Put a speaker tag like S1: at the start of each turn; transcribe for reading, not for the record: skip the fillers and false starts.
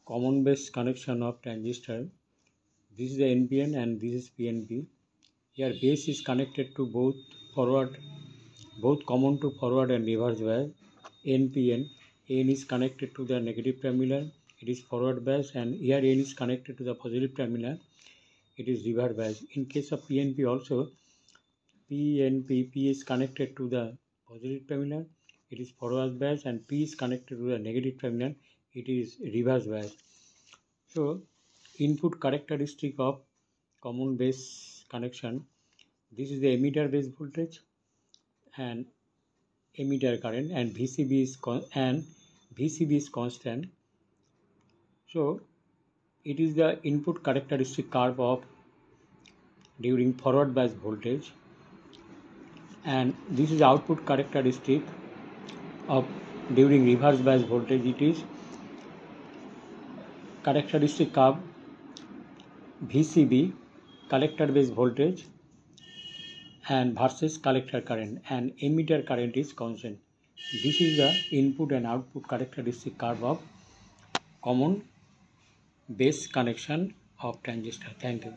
S1: common base connection of transistor. This is the NPN and this is PNP. Here base is connected to both common to forward and reverse bias. NPN, N is connected to the negative terminal, it is forward bias, and here N is connected to the positive terminal, it is reverse bias. In case of PNP also, P is connected to the positive terminal, it is forward bias, and P is connected to the negative terminal, it is reverse bias. So input characteristic of common base connection, this is the emitter base voltage and emitter current, and VCB is constant. So it is the input characteristic curve of during forward bias voltage, and this is output characteristic of during reverse bias voltage. It is characteristic curve VCB, collector base voltage, and versus collector current, and emitter current is constant. This is the input and output characteristic curve of common base connection of transistor. Thank you.